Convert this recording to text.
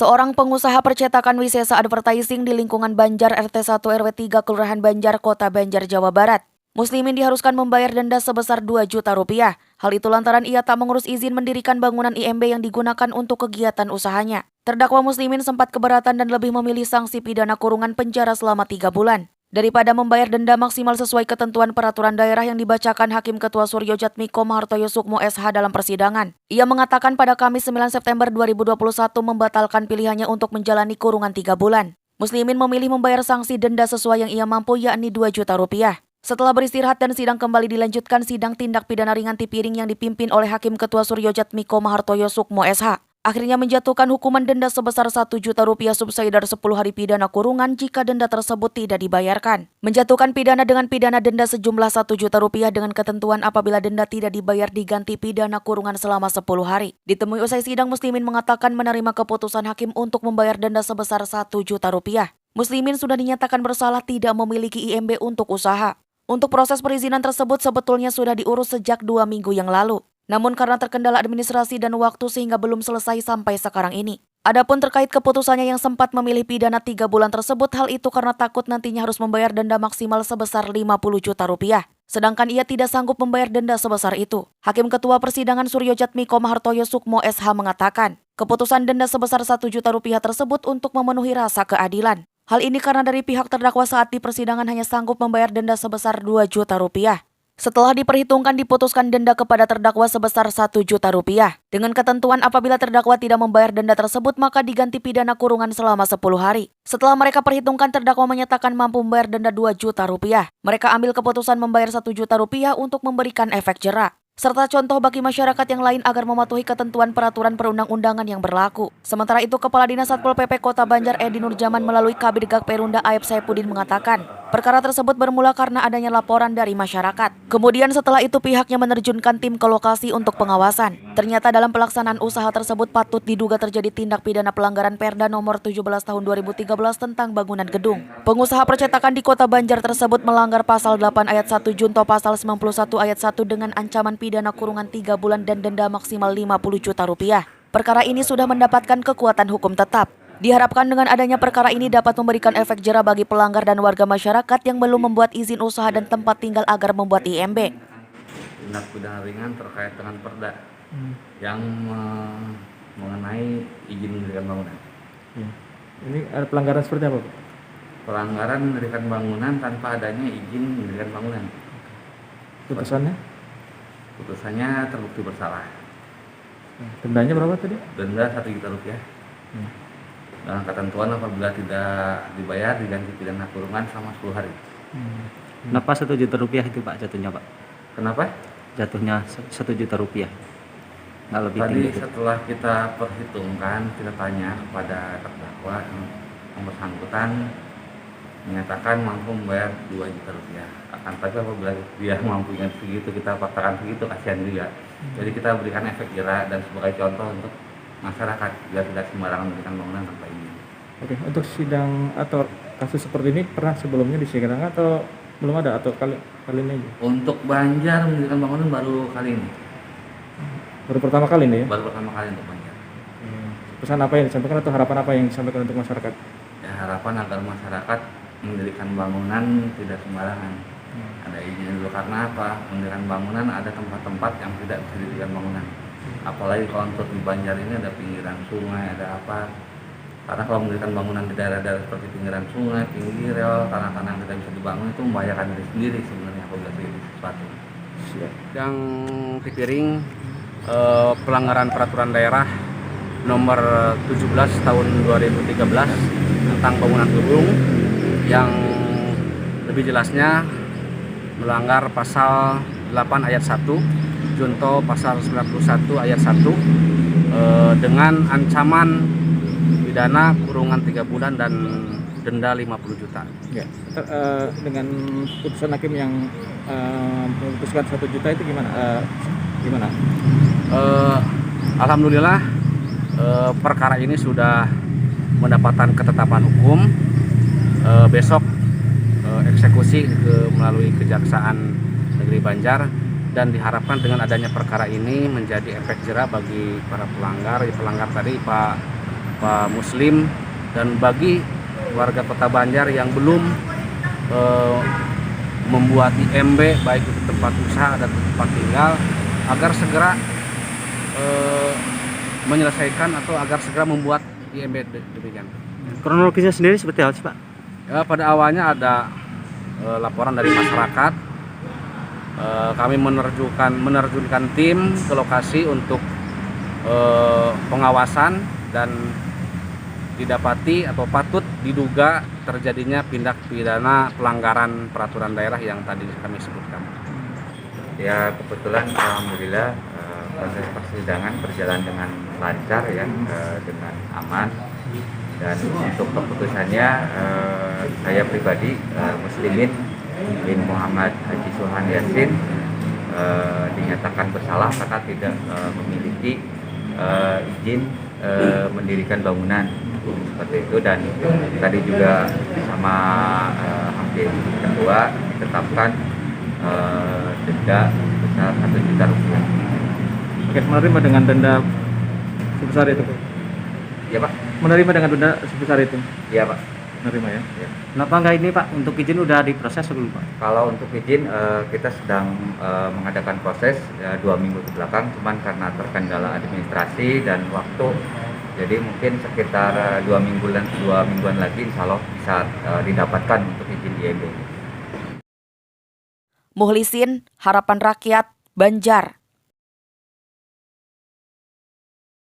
Seorang pengusaha percetakan Wisesa Advertising di lingkungan Banjar RT 1 RW 3 Kelurahan Banjar, Kota Banjar, Jawa Barat. Muslimin diharuskan membayar denda sebesar 2 juta rupiah. Hal itu lantaran ia tak mengurus izin mendirikan bangunan IMB yang digunakan untuk kegiatan usahanya. Terdakwa Muslimin sempat keberatan dan lebih memilih sanksi pidana kurungan penjara selama 3 bulan. Daripada membayar denda maksimal sesuai ketentuan peraturan daerah yang dibacakan Hakim Ketua Suryo Jatmiko Mahartoyo Sukmo SH dalam persidangan. Ia mengatakan pada Kamis 9 September 2021 membatalkan pilihannya untuk menjalani kurungan 3 bulan. Muslimin memilih membayar sanksi denda sesuai yang ia mampu, yakni 2 juta rupiah. Setelah beristirahat dan sidang kembali dilanjutkan, sidang tindak pidana ringan Tipiring yang dipimpin oleh Hakim Ketua Suryo Jatmiko Mahartoyo Sukmo SH akhirnya menjatuhkan hukuman denda sebesar 1 juta rupiah subsidiar 10 hari pidana kurungan jika denda tersebut tidak dibayarkan. Menjatuhkan pidana dengan pidana denda sejumlah 1 juta rupiah dengan ketentuan apabila denda tidak dibayar diganti pidana kurungan selama 10 hari. Ditemui usai sidang, Muslimin mengatakan menerima keputusan hakim untuk membayar denda sebesar 1 juta rupiah. Muslimin sudah dinyatakan bersalah tidak memiliki IMB untuk usaha. Untuk proses perizinan tersebut sebetulnya sudah diurus sejak 2 minggu yang lalu. Namun karena terkendala administrasi dan waktu sehingga belum selesai sampai sekarang ini. Adapun terkait keputusannya yang sempat memilih pidana 3 bulan tersebut, hal itu karena takut nantinya harus membayar denda maksimal sebesar 50 juta rupiah. Sedangkan ia tidak sanggup membayar denda sebesar itu. Hakim Ketua Persidangan Suryo Jatmiko Mahartoyo Sukmo SH mengatakan, keputusan denda sebesar 1 juta rupiah tersebut untuk memenuhi rasa keadilan. Hal ini karena dari pihak terdakwa saat di persidangan hanya sanggup membayar denda sebesar 2 juta rupiah. Setelah diperhitungkan diputuskan denda kepada terdakwa sebesar 1 juta rupiah. Dengan ketentuan apabila terdakwa tidak membayar denda tersebut maka diganti pidana kurungan selama 10 hari. Setelah mereka perhitungkan, terdakwa menyatakan mampu membayar denda 2 juta rupiah. Mereka ambil keputusan membayar 1 juta rupiah untuk memberikan efek jera serta contoh bagi masyarakat yang lain agar mematuhi ketentuan peraturan perundang-undangan yang berlaku. Sementara itu, Kepala Dinas Satpol PP Kota Banjar Edi Nurjaman melalui Kabid Gak Perunda Aib Saipudin mengatakan, perkara tersebut bermula karena adanya laporan dari masyarakat. Kemudian setelah itu pihaknya menerjunkan tim ke lokasi untuk pengawasan. Ternyata dalam pelaksanaan usaha tersebut patut diduga terjadi tindak pidana pelanggaran Perda nomor 17 tahun 2013 tentang bangunan gedung. Pengusaha percetakan di Kota Banjar tersebut melanggar pasal 8 ayat 1 junto pasal 91 ayat 1 dengan ancaman pidana kurungan 3 bulan dan denda maksimal 50 juta rupiah. Perkara ini sudah mendapatkan kekuatan hukum tetap. Diharapkan dengan adanya perkara ini dapat memberikan efek jera bagi pelanggar dan warga masyarakat yang belum membuat izin usaha dan tempat tinggal agar membuat IMB. Tindak pidana ringan terkait dengan Perda yang mengenai izin mendirikan bangunan. Ya. Ini ada pelanggaran seperti apa, Pak? Pelanggaran mendirikan bangunan tanpa adanya izin mendirikan bangunan. Putusannya? Putusannya terbukti bersalah. Dendanya berapa tadi? Denda 1 juta rupiah. Dengan ketentuan apabila tidak dibayar diganti pidana kurungan selama 10 hari. Kenapa 1 juta rupiah itu, Pak, jatuhnya, Pak? Kenapa? Jatuhnya 1 juta rupiah. Nggak lebih Tadi tinggi. setelah kita perhitungkan, kita tanya kepada terdakwa yang bersangkutan menyatakan mampu membayar 2 juta rupiah. Akan tapi apabila dia mampu dengan segitu, kita paksakan segitu, kasihan juga. Jadi kita berikan efek jera dan sebagai contoh untuk masyarakat biar tidak sembarangan memberikan bangunan tanpa izin. Oke, untuk sidang atau kasus seperti ini pernah sebelumnya disidangkan atau belum ada atau kali ini aja? Untuk Banjar mendirikan bangunan baru kali ini. Baru pertama kali ini ya? Baru pertama kali untuk Banjar. Pesan apa yang disampaikan atau harapan apa yang disampaikan untuk masyarakat? Ya, harapan agar masyarakat mendirikan bangunan tidak sembarangan. Ada izin dulu, karena apa? Mendirikan bangunan ada tempat-tempat yang tidak bisa didirikan bangunan. Apalagi kalau untuk di Banjar ini ada pinggiran sungai, ada apa? Karena kalau mendirikan bangunan di daerah-daerah seperti pinggiran sungai, pinggir rel, tanah-tanah yang tidak bisa dibangun itu membahayakan diri sendiri sebenarnya apabila terjadi sesuatu. Yang Tipiring pelanggaran peraturan daerah nomor 17 tahun 2013 tentang bangunan gedung yang lebih jelasnya melanggar pasal 8 ayat 1 junto pasal 91 ayat 1 dengan ancaman pidana kurungan 3 bulan dan denda 50 juta. Ya. Dengan putusan hakim yang memutuskan 1 juta itu gimana? Alhamdulillah perkara ini sudah mendapatkan ketetapan hukum. Besok eksekusi melalui Kejaksaan Negeri Banjar dan diharapkan dengan adanya perkara ini menjadi efek jera bagi para pelanggar. Pelanggar tadi Pak beberapa muslim dan bagi warga Kota Banjar yang belum membuat IMB baik itu tempat usaha dan tempat tinggal agar segera menyelesaikan atau agar segera membuat IMB demikian. Kronologisnya sendiri seperti apa sih Pak? Ya, pada awalnya ada laporan dari masyarakat. Kami menerjunkan tim ke lokasi untuk pengawasan dan didapati atau patut diduga terjadinya tindak pidana pelanggaran peraturan daerah yang tadi kami sebutkan. Ya kebetulan alhamdulillah proses persidangan berjalan dengan lancar ya, dengan aman, dan untuk keputusannya saya pribadi Muslimin bin Muhammad Haji Suhan Yasin dinyatakan bersalah karena tidak memiliki izin mendirikan bangunan seperti itu, dan tadi juga sama hakim ketua ditetapkan denda sebesar 1 juta rupiah. Oke, menerima dengan denda sebesar itu Pak? Ya Pak? Menerima dengan denda sebesar itu? Iya Pak. Menerima ya? Ya. Kenapa nggak ini Pak? Untuk izin udah diproses sebelum Pak? Kalau untuk izin kita sedang mengadakan proses 2 minggu ke belakang, cuman karena terkendala administrasi dan waktu, jadi mungkin sekitar 2 mingguan lagi insya Allah bisa didapatkan untuk izin IMB. Muhlisin, Harapan Rakyat, Banjar.